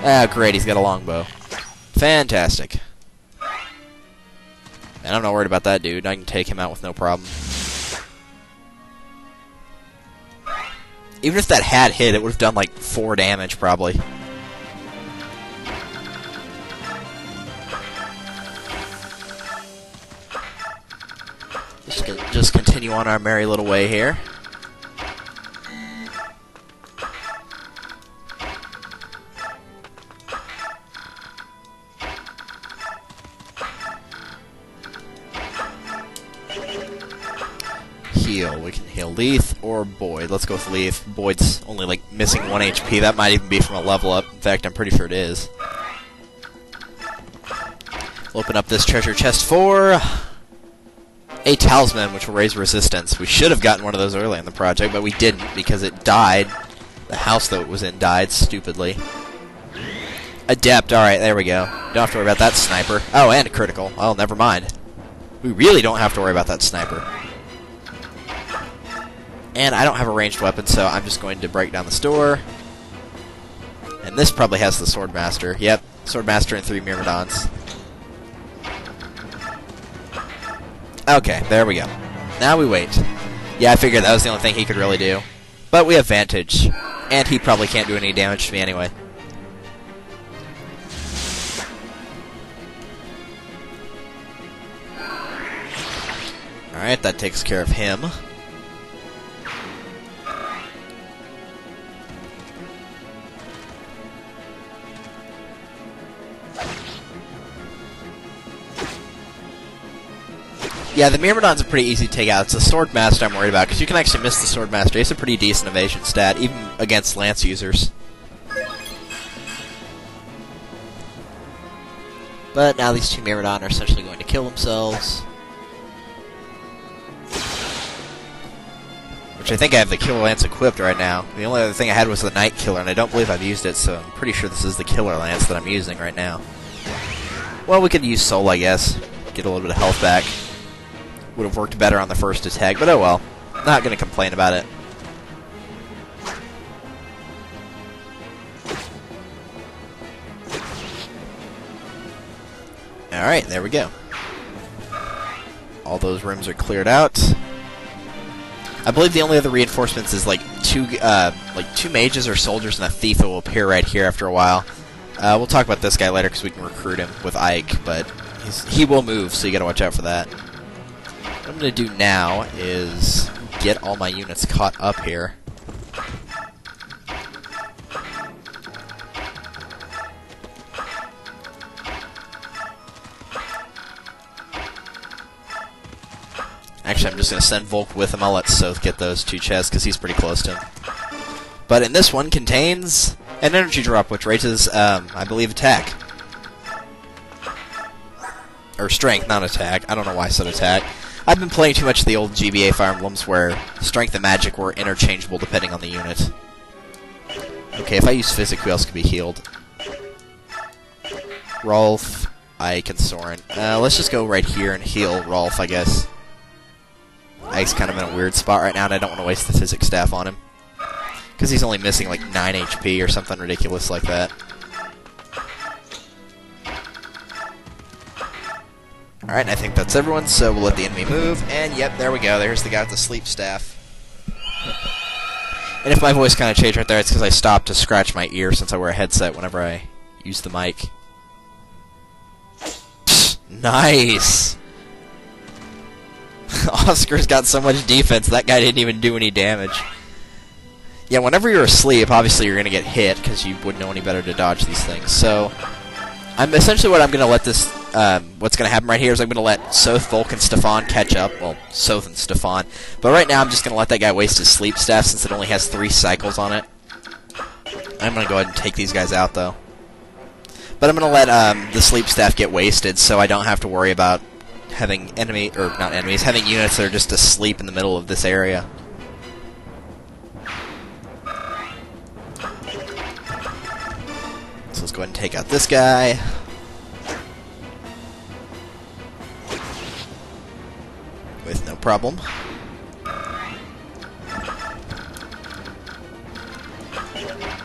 Ah, great, he's got a longbow. Fantastic. And I'm not worried about that dude. I can take him out with no problem. Even if that had hit, it would have done like 4 damage, probably. Just continue on our merry little way here. Heal. We can heal Leith or Boyd. Let's go with Leith. Boyd's only like missing 1 HP. That might even be from a level up. In fact, I'm pretty sure it is. We'll open up this treasure chest for a talisman, which will raise resistance. We should have gotten one of those early in the project, but we didn't because it died. The house that it was in died stupidly. Adept. Alright, there we go. Don't have to worry about that sniper. Oh, and a critical. Oh, never mind. We really don't have to worry about that sniper. And I don't have a ranged weapon, so I'm just going to break down the store. And this probably has the Swordmaster. Yep, Swordmaster and 3 Myrmidons. Okay, there we go. Now we wait. Yeah, I figured that was the only thing he could really do. But we have Vantage. And he probably can't do any damage to me anyway. Alright, that takes care of him. Yeah, the Myrmidon's are pretty easy to take out. It's the Swordmaster I'm worried about, because you can actually miss the Swordmaster. It's a pretty decent evasion stat, even against Lance users. But now these 2 Myrmidon are essentially going to kill themselves. Which I think I have the Killer Lance equipped right now. The only other thing I had was the Night Killer, and I don't believe I've used it, so I'm pretty sure this is the Killer Lance that I'm using right now. Well, we could use Soul, I guess. Get a little bit of health back. Would have worked better on the first attack, but oh well. Not going to complain about it. Alright, there we go. All those rooms are cleared out. I believe the only other reinforcements is like two mages or soldiers and a thief that will appear right here after a while. We'll talk about this guy later because we can recruit him with Ike, but he will move, so you gotta watch out for that. What I'm going to do now is get all my units caught up here. Actually, I'm just going to send Volk with him. I'll let Soth get those 2 chests because he's pretty close to him. But in this one contains an energy drop, which raises, I believe, attack. Or strength, not attack. I don't know why I said attack. I've been playing too much of the old GBA Fire Emblems where strength and magic were interchangeable depending on the unit. Okay, if I use Physic, who else could be healed? Rolf, Ike, and Soren. Let's just go right here and heal Rolf, I guess. Ike's kind of in a weird spot right now, and I don't want to waste the Physic staff on him. Because he's only missing like 9 HP or something ridiculous like that. Alright, I think that's everyone, so we'll let the enemy move, and yep, there we go, there's the guy with the sleep staff. And if my voice kind of changed right there, it's because I stopped to scratch my ear since I wear a headset whenever I use the mic. Psst, nice! Oscar's got so much defense, that guy didn't even do any damage. Yeah, whenever you're asleep, obviously you're going to get hit, because you wouldn't know any better to dodge these things, so essentially what I'm going to let this, what's going to happen right here is I'm going to let Soth, Volk, and Stefan catch up. Well, Soth and Stefan. But right now I'm just going to let that guy waste his sleep staff since it only has 3 cycles on it. I'm going to go ahead and take these guys out, though. But I'm going to let the sleep staff get wasted so I don't have to worry about having having units that are just asleep in the middle of this area. So let's go ahead and take out this guy. With no problem.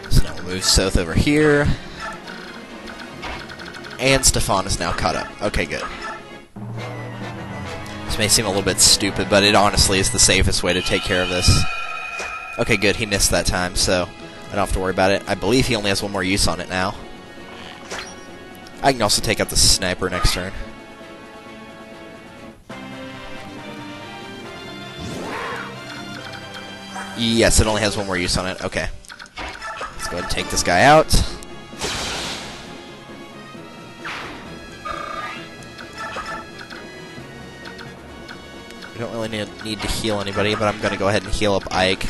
So now we'll move Soth over here. And Stefan is now caught up. Okay, good. This may seem a little bit stupid, but it honestly is the safest way to take care of this. Okay, good. He missed that time, so I don't have to worry about it. I believe he only has one more use on it now. I can also take out the sniper next turn. Yes, it only has one more use on it. Okay. Let's go ahead and take this guy out. We don't really need to heal anybody, but I'm going to go ahead and heal up Ike,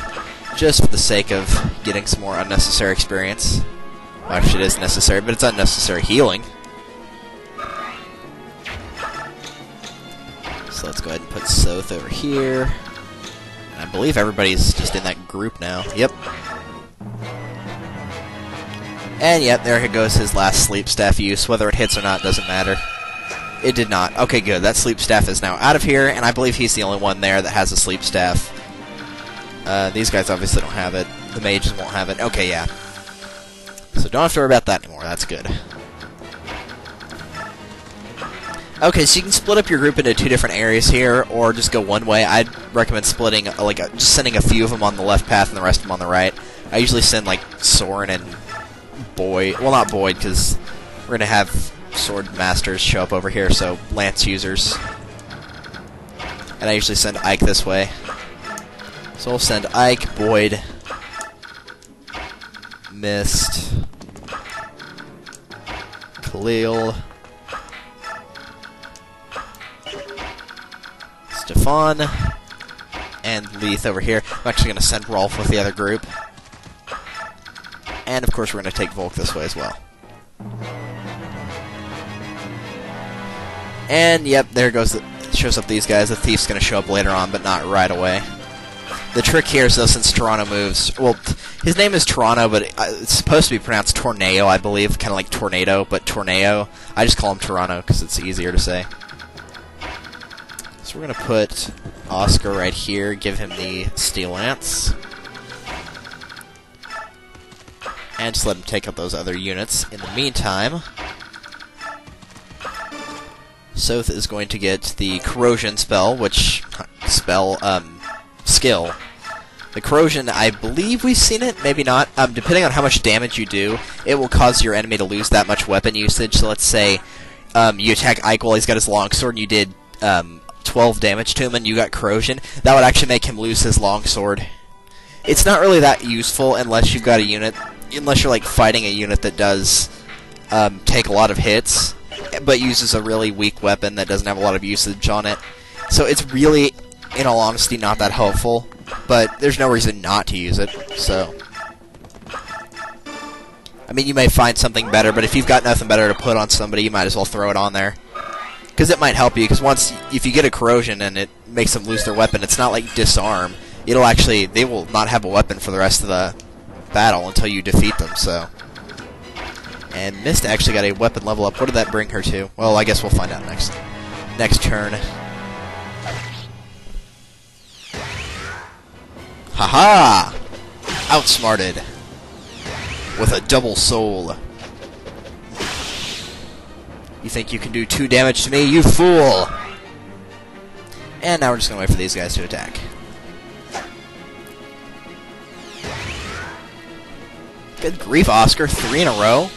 just for the sake of getting some more unnecessary experience. Well, actually, it is necessary, but it's unnecessary healing. So let's go ahead and put Soth over here. And I believe everybody's just in that group now. Yep. And yep, there goes his last sleep staff use. Whether it hits or not doesn't matter. It did not. Okay, good. That sleep staff is now out of here, and I believe he's the only one there that has a sleep staff. These guys obviously don't have it. The mages won't have it. Okay, yeah. So don't have to worry about that anymore. That's good. Okay, so you can split up your group into two different areas here, or just go one way. I'd recommend splitting, just sending a few of them on the left path and the rest of them on the right. I usually send, Soren and Boyd. Well, not Boyd, because we're going to have sword masters show up over here, so lance users. And I usually send Ike this way. So we'll send Ike, Boyd, Mist, Khalil, Stefan, and Leith over here. I'm actually going to send Rolf with the other group. And of course we're going to take Volk this way as well. And yep, there goes shows up these guys. The thief's going to show up later on, but not right away. The trick here is, though, since Toronto moves... Well, his name is Toronto, but it's supposed to be pronounced Tornado, I believe. Kind of like Tornado, but Tornado. I just call him Toronto because it's easier to say. So we're going to put Oscar right here, give him the Steel Lance. And just let him take out those other units. In the meantime, Soth is going to get the Corrosion spell, skill. The Corrosion, I believe we've seen it, maybe not. Depending on how much damage you do, it will cause your enemy to lose that much weapon usage. So let's say you attack Ike while he's got his longsword and you did 12 damage to him and you got Corrosion. That would actually make him lose his longsword. It's not really that useful unless you've got a unit, unless you're fighting a unit that does take a lot of hits, but uses a really weak weapon that doesn't have a lot of usage on it. So it's really, in all honesty, not that helpful, but there's no reason not to use it, so... I mean, you may find something better, but if you've got nothing better to put on somebody, you might as well throw it on there. Because it might help you, because if you get a Corrosion and it makes them lose their weapon, it's not like Disarm. It'll actually, they will not have a weapon for the rest of the battle until you defeat them, so... And Mist actually got a weapon level up. What did that bring her to? Well, I guess we'll find out next turn. Haha! Outsmarted. With a double soul. You think you can do 2 damage to me, you fool! And now we're just gonna wait for these guys to attack. Good grief, Oscar. 3 in a row?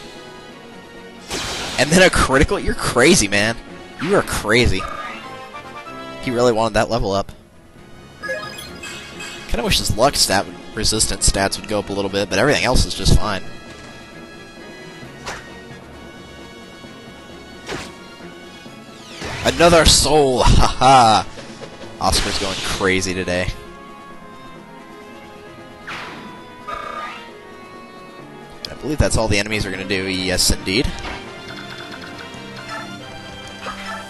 And then a critical? You're crazy, man. You are crazy. He really wanted that level up. Kinda wish his luck resistance stats would go up a little bit, but everything else is just fine. Another soul! Haha! Oscar's going crazy today. I believe that's all the enemies are going to do. Yes, indeed.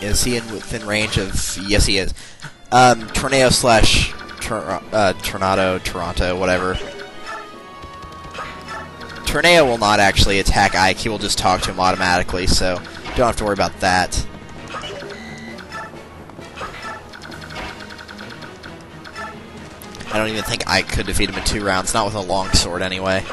Is he within range of... Yes, he is. Tornado slash... Tornado, Toronto, whatever. Tornado will not actually attack Ike. He will just talk to him automatically, so don't have to worry about that. I don't even think Ike could defeat him in 2 rounds. Not with a longsword, anyway.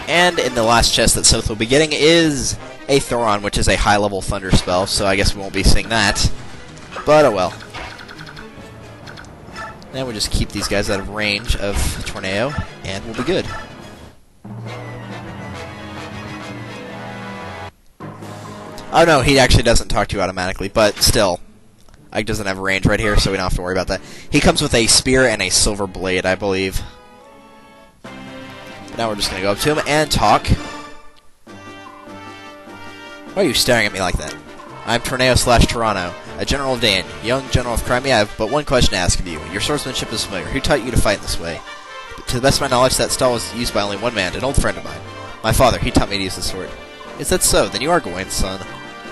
And in the last chest that Sith will be getting is a Thoron, which is a high-level thunder spell, so I guess we won't be seeing that. But oh well. Now we'll just keep these guys out of range of Tornado, and we'll be good. Oh no, he actually doesn't talk to you automatically, but still. Ike doesn't have range right here, so we don't have to worry about that. He comes with a spear and a silver blade, I believe. But now we're just going to go up to him and talk. Why are you staring at me like that? I'm Tornado/Toronto, a general of Dain, young general of Crimea. I have but one question to ask of you. Your swordsmanship is familiar. Who taught you to fight in this way? But to the best of my knowledge, that style was used by only one man, an old friend of mine. My father, he taught me to use the sword. Is that so? Then you are Gawain's son.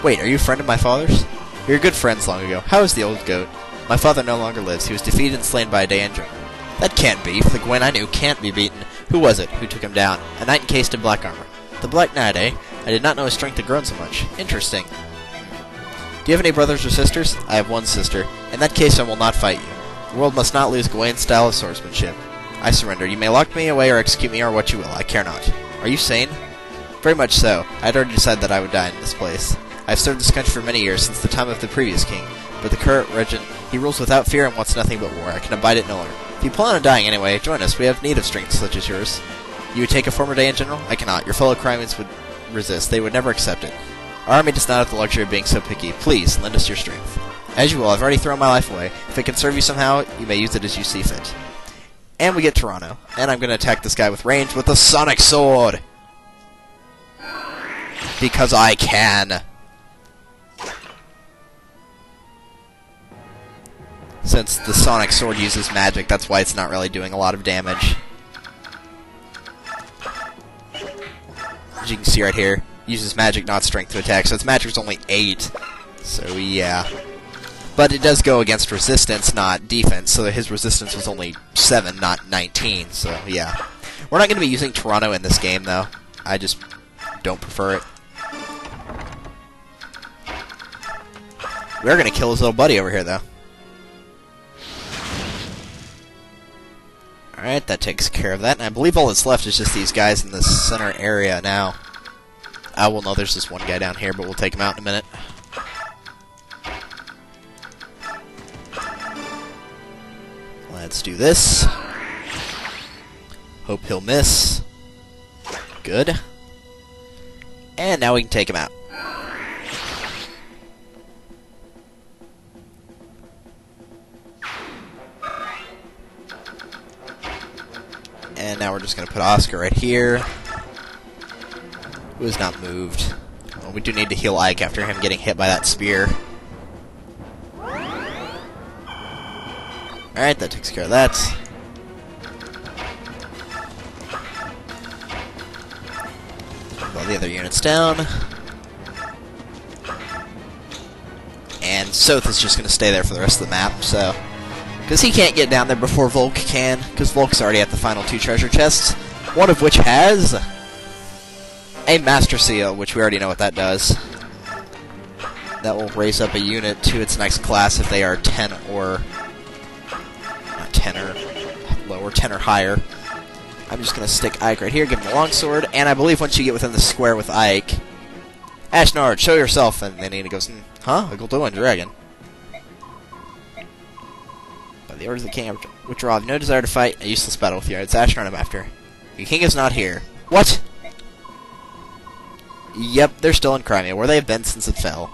Wait, are you a friend of my father's? We were good friends long ago. How is the old goat? My father no longer lives. He was defeated and slain by a Dain general. That can't be, for the Gawain I knew can't be beaten. Who was it? Who took him down? A knight encased in black armor. The Black Knight, eh? I did not know his strength had grown so much. Interesting. Do you have any brothers or sisters? I have one sister. In that case, I will not fight you. The world must not lose Gawain's style of swordsmanship. I surrender. You may lock me away or execute me or what you will. I care not. Are you sane? Very much so. I had already decided that I would die in this place. I have served this country for many years, since the time of the previous king, but the current regent, he rules without fear and wants nothing but war. I can abide it no longer. If you plan on dying anyway, join us. We have need of strength such as yours. You would take a former Dain general? I cannot. Your fellow Crimeans would resist. They would never accept it. Our army does not have the luxury of being so picky. Please, lend us your strength. As you will, I've already thrown my life away. If it can serve you somehow, you may use it as you see fit. And we get Toronto. And I'm going to attack this guy with range with the Sonic Sword! Because I can. Since the Sonic Sword uses magic, that's why it's not really doing a lot of damage. As you can see right here, uses magic, not strength to attack, so its magic is only 8. So yeah. But it does go against resistance, not defense, so his resistance was only 7, not 19, so yeah. We're not going to be using Toronto in this game, though. I just don't prefer it. We're going to kill his little buddy over here, though. Alright, that takes care of that, and I believe all that's left is just these guys in the center area now. Well, no, there's this one guy down here, but we'll take him out in a minute. Let's do this. Hope he'll miss. Good. And now we can take him out. And now we're just going to put Oscar right here, who has not moved. Well, we do need to heal Ike after him getting hit by that spear. Alright, that takes care of that. Move all the other units down. And Soth is just going to stay there for the rest of the map, so... Because he can't get down there before Volk can, because Volk's already at the final 2 treasure chests, one of which has a Master Seal, which we already know what that does. That will raise up a unit to its next class if they are 10 or... not 10 or lower, 10 or higher. I'm just going to stick Ike right here, give him the longsword, and I believe once you get within the square with Ike, Ashnard, show yourself, and then he goes, huh? A Goldoan dragon. The orders of the king I withdraw. I have no desire to fight a useless battle with you. It's Ashnard I'm after. Your king is not here. What? Yep, they're still in Crimea, where they have been since it fell.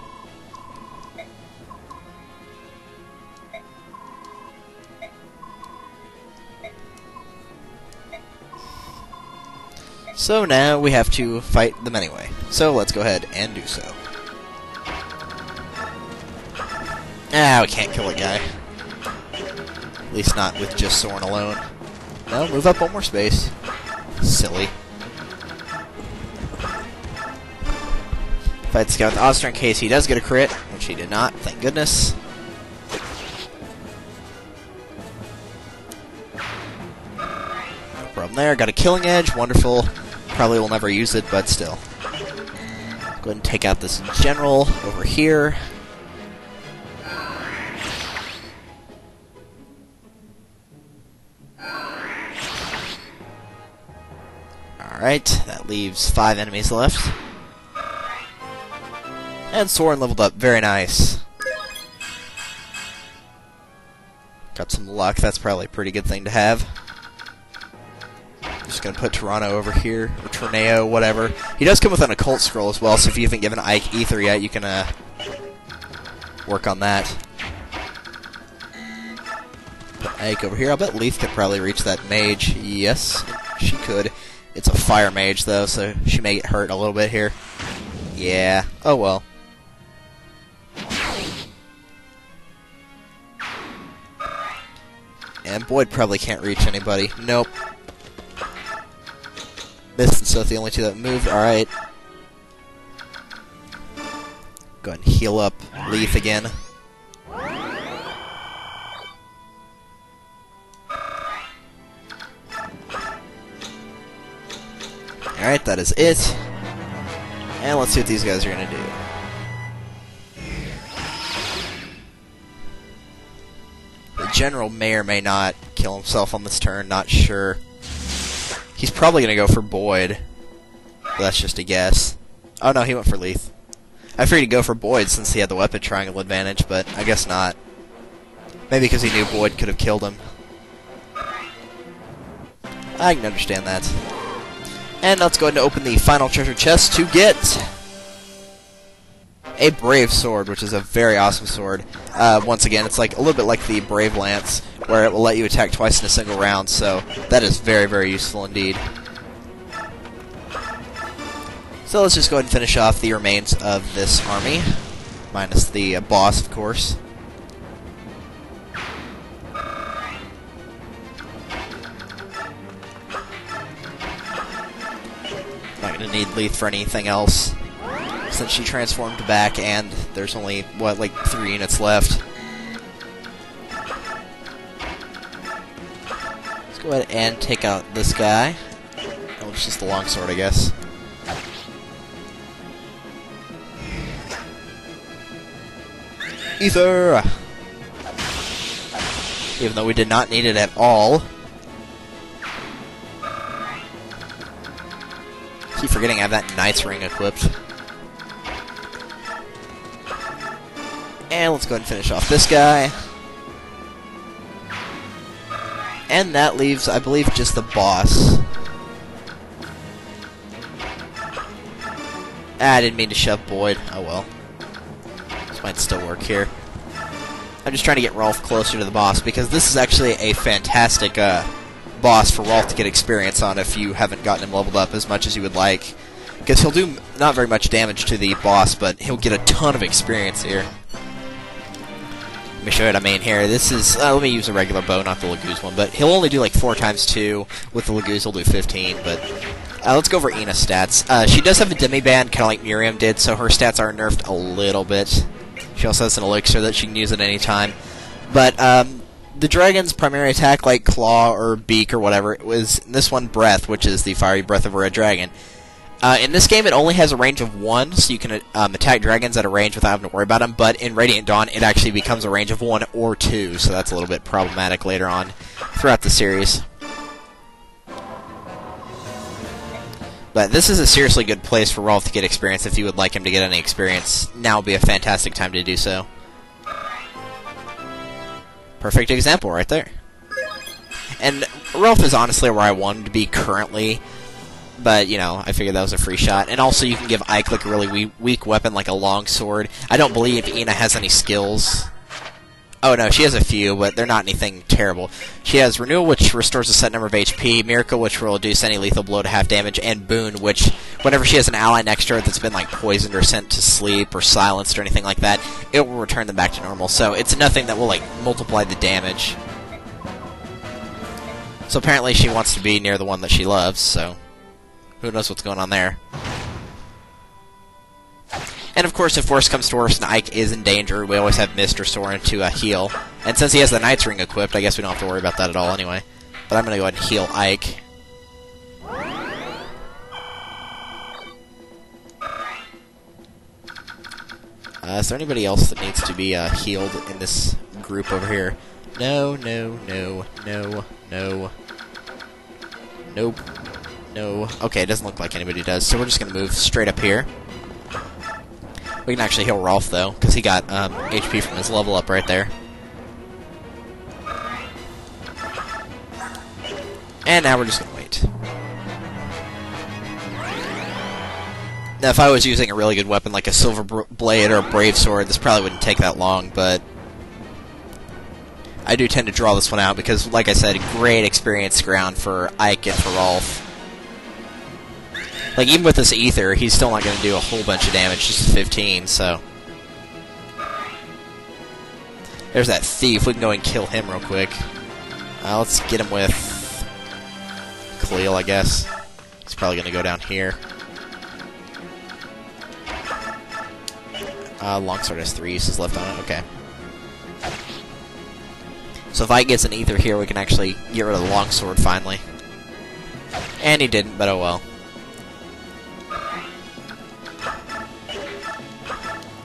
So now we have to fight them anyway. So let's go ahead and do so. We can't kill a guy. At least not with just Soren alone. No, move up one more space. Silly. Fight this guy with Oscar in case he does get a crit, which he did not, thank goodness. No problem there, got a killing edge, wonderful. Probably will never use it, but still. Go ahead and take out this general over here. Alright, that leaves 5 enemies left. And Soren leveled up. Very nice. Got some luck. That's probably a pretty good thing to have. Just gonna put Toronto over here, or Torneo, whatever. He does come with an occult scroll as well, so if you haven't given Ike Ether yet, you can work on that. Put Ike over here. I'll bet Leith could probably reach that mage. Yes, she could. It's a fire mage, though, so she may get hurt a little bit here. Yeah. Oh, well. And Boyd probably can't reach anybody. Nope. Mist and Seth, the only two that moved. Alright. Go ahead and heal up Leith again. Alright, that is it. And let's see what these guys are going to do. The General may or may not kill himself on this turn, not sure. He's probably going to go for Boyd. But that's just a guess. Oh no, he went for Leith. I figured he'd go for Boyd since he had the weapon triangle advantage, but I guess not. Maybe because he knew Boyd could have killed him. I can understand that. And let's go ahead and open the final treasure chest to get a Brave Sword, which is a very awesome sword. Once again, it's like a little bit like the Brave Lance, where it will let you attack twice in a single round, so that is very, very useful indeed. So let's just go ahead and finish off the remains of this army, minus the boss, of course. Not going to need Leith for anything else, since she transformed back, and there's only, what, like 3 units left. Let's go ahead and take out this guy. Oh, it's just the longsword, I guess. Ether! Even though we did not need it at all. Keep forgetting I have that Knight's Ring equipped. And let's go ahead and finish off this guy. And that leaves, I believe, just the boss. I didn't mean to shove Boyd. Oh well. This might still work here. I'm just trying to get Rolf closer to the boss, because this is actually a fantastic boss for Rolf to get experience on if you haven't gotten him leveled up as much as you would like. Because he'll do not very much damage to the boss, but he'll get a ton of experience here. Let me show you what I mean here. This is, let me use a regular bow, not the Laguz one, but he'll only do like 4 times 2. With the Laguz, he'll do 15, but let's go over Ina's stats. She does have a demi-band, kind of like Miriam did, so her stats are nerfed a little bit. She also has an elixir that she can use at any time. But the dragon's primary attack, like Claw or Beak or whatever, it was in this one Breath, which is the fiery breath of a red dragon. In this game, it only has a range of 1, so you can attack dragons at a range without having to worry about them, but in Radiant Dawn, it actually becomes a range of 1 or 2, so that's a little bit problematic later on throughout the series. But this is a seriously good place for Rolf to get experience. If you would like him to get any experience, now would be a fantastic time to do so. Perfect example right there. And Rolf is honestly where I want him to be currently, but, you know, I figured that was a free shot. And also, you can give Ike like a really weak weapon, like a long sword. I don't believe Ina has any skills. Oh no, she has a few, but they're not anything terrible. She has Renewal, which restores a set number of HP, Miracle, which will reduce any lethal blow to half damage, and Boon, which, whenever she has an ally next to her that's been like poisoned or sent to sleep or silenced or anything like that, it will return them back to normal. So it's nothing that will like multiply the damage. So apparently she wants to be near the one that she loves, so who knows what's going on there. And of course, if worse comes to worse and Ike is in danger, we always have Mist or Soren to heal. And since he has the Knight's Ring equipped, I guess we don't have to worry about that at all anyway. But I'm going to go ahead and heal Ike. Is there anybody else that needs to be healed in this group over here? No, no, no, no, no. Nope. No. Okay, it doesn't look like anybody does, so we're just going to move straight up here. We can actually heal Rolf, though, because he got HP from his level up right there. And now we're just going to wait. Now, if I was using a really good weapon like a Silver Blade or a Brave Sword, this probably wouldn't take that long, but I do tend to draw this one out because, like I said, great experience ground for Ike and for Rolf. Like, even with this Ether, he's still not going to do a whole bunch of damage, just 15, so. There's that Thief. We can go and kill him real quick. Let's get him with Khalil, I guess. He's probably going to go down here. Longsword has 3 uses left on it. Okay. So if Ike gets an Ether here, we can actually get rid of the Longsword finally. And he didn't, but oh well.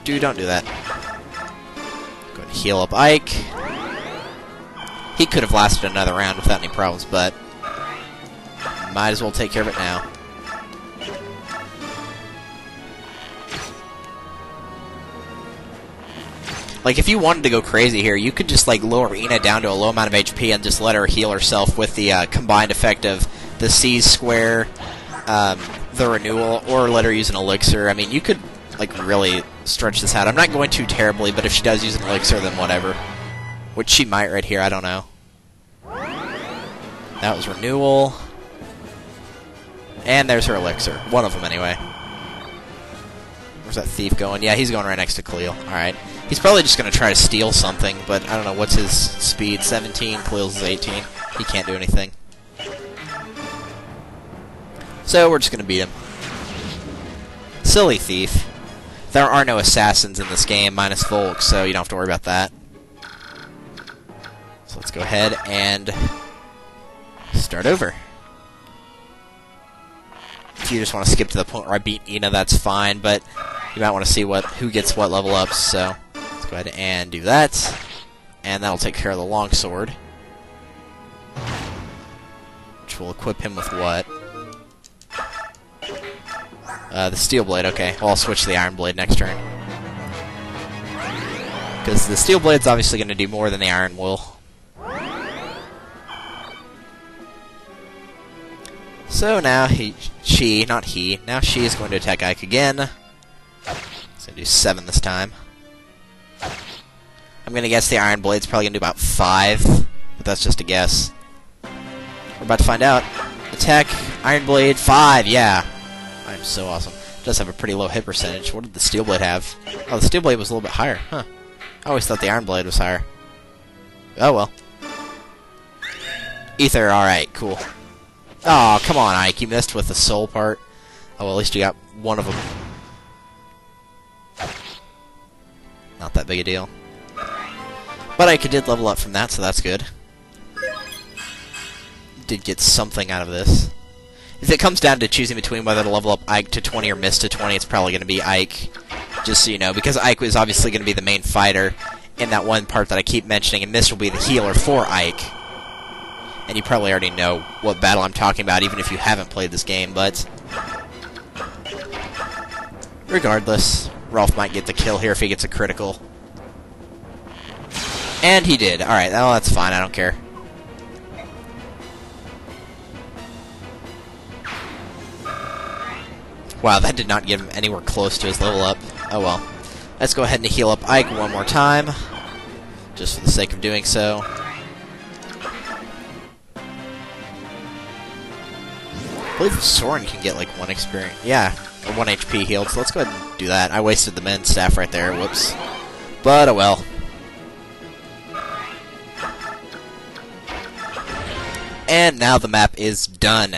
Dude, don't do that. Go ahead and heal up Ike. He could have lasted another round without any problems, but might as well take care of it now. Like, if you wanted to go crazy here, you could just, like, lower Ina down to a low amount of HP and just let her heal herself with the combined effect of the Seize Square, the Renewal, or let her use an Elixir. I mean, you could, like, really stretch this out. I'm not going too terribly, but if she does use an Elixir, then whatever. Which she might right here, I don't know. That was Renewal. And there's her Elixir. One of them, anyway. Where's that Thief going? Yeah, he's going right next to Khalil. Alright. He's probably just going to try to steal something, but I don't know. What's his speed? 17. Khalil's is 18. He can't do anything. So we're just going to beat him. Silly Thief. There are no assassins in this game, minus Volk, so you don't have to worry about that. So let's go ahead and start over. If you just want to skip to the point where I beat Ina, that's fine, but you might want to see who gets what level ups, so let's go ahead and do that. And that'll take care of the longsword. Which will equip him with what? The steel blade, okay. Well, I'll switch to the iron blade next turn. Because the steel blade's obviously going to do more than the iron will. So now now she is going to attack Ike again. He's going to do 7 this time. I'm going to guess the iron blade's probably going to do about 5, but that's just a guess. We're about to find out. Attack, iron blade, 5, yeah. I'm so awesome. It does have a pretty low hit percentage. What did the steel blade have? Oh, the steel blade was a little bit higher, huh. I always thought the iron blade was higher. Oh well. Ether, alright, cool. Oh, come on, Ike. You missed with the soul part. Oh, well, at least you got one of them. Not that big a deal. But Ike did level up from that, so that's good. Did get something out of this. If it comes down to choosing between whether to level up Ike to 20 or Mist to 20, it's probably going to be Ike. Just so you know, because Ike is obviously going to be the main fighter in that one part that I keep mentioning, and Mist will be the healer for Ike. And you probably already know what battle I'm talking about, even if you haven't played this game, but regardless, Rolf might get the kill here if he gets a critical. And he did. Alright, well, that's fine, I don't care. Wow, that did not get him anywhere close to his level up. Oh well. Let's go ahead and heal up Ike one more time, just for the sake of doing so. I believe Soren can get like 1 experience. Yeah, or 1 HP healed, so let's go ahead and do that. I wasted the men's staff right there, whoops. But oh well. And now the map is done.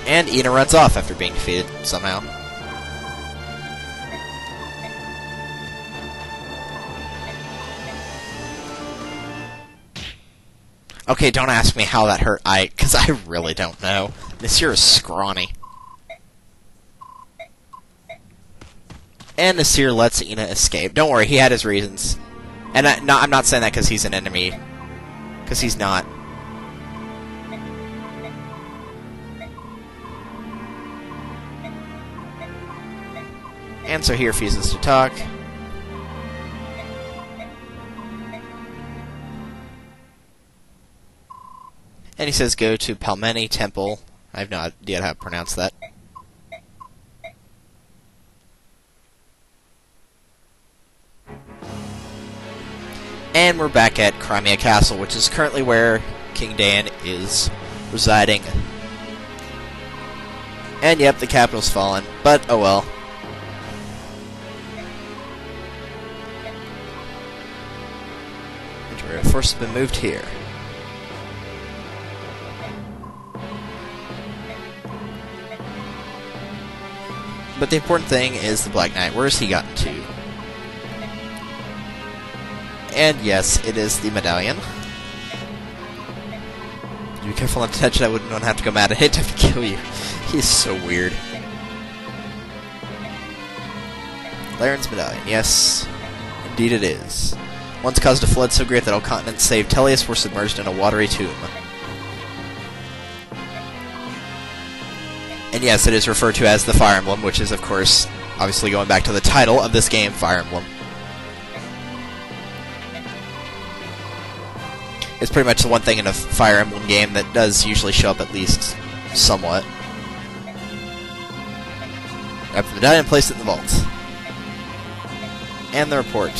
And Ina runs off after being defeated somehow. Okay, don't ask me how that hurt Ike, because I really don't know. Nasir is scrawny. And Nasir lets Ina escape. Don't worry, he had his reasons. And I'm not saying that because he's an enemy, because he's not. And so he refuses to talk. And he says go to Palmeni Temple. I have no idea how to pronounce that. And we're back at Crimea Castle, which is currently where King Dan is residing. And yep, the capital's fallen, but oh well. Imperial force has been moved here. But the important thing is the Black Knight. Where has he gotten to? And yes, it is the medallion. Be careful not to touch it, I wouldn't want to have to go mad at it to kill you. He's so weird. Laren's medallion. Yes, indeed it is. Once caused a flood so great that all continents save Tellius were submerged in a watery tomb. And yes, it is referred to as the Fire Emblem, which is, of course, obviously going back to the title of this game, Fire Emblem. It's pretty much the one thing in a Fire Emblem game that does usually show up at least somewhat. Grab the medallion and place it in the vault. And the report.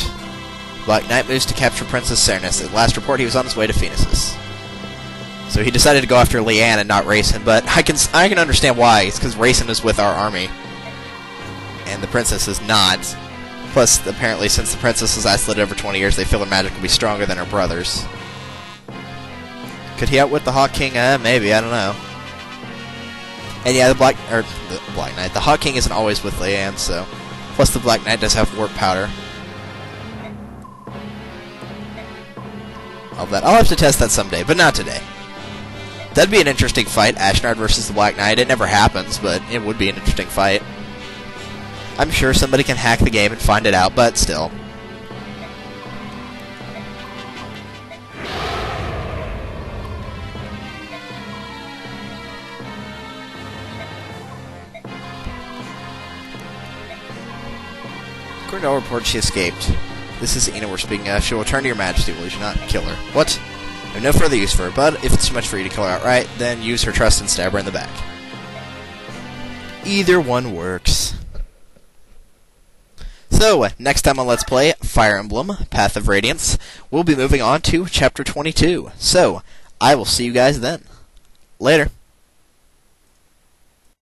Black Knight moves to capture Princess Cernus. At last report, he was on his way to Phoenicis. So he decided to go after Leanne and not Rayson, but I can understand why. It's because Rayson is with our army, and the princess is not. Plus, apparently, since the princess was isolated over 20 years, they feel her magic will be stronger than her brother's. Could he outwit the Hawk King? Maybe, I don't know. And yeah, the Black Knight. The Hawk King isn't always with Leanne, so. Plus, the Black Knight does have warp powder. All that. I'll have to test that someday, but not today. That'd be an interesting fight, Ashnard versus the Black Knight. It never happens, but it would be an interesting fight. I'm sure somebody can hack the game and find it out, but still. According to all reports, she escaped. This is Ina we're speaking of. She will return to your majesty. Will you not kill her? What? I have no further use for her, but if it's too much for you to kill her outright, then use her trust and stab her in the back. Either one works. So, next time on Let's Play Fire Emblem, Path of Radiance, we'll be moving on to Chapter 22. So, I will see you guys then. Later.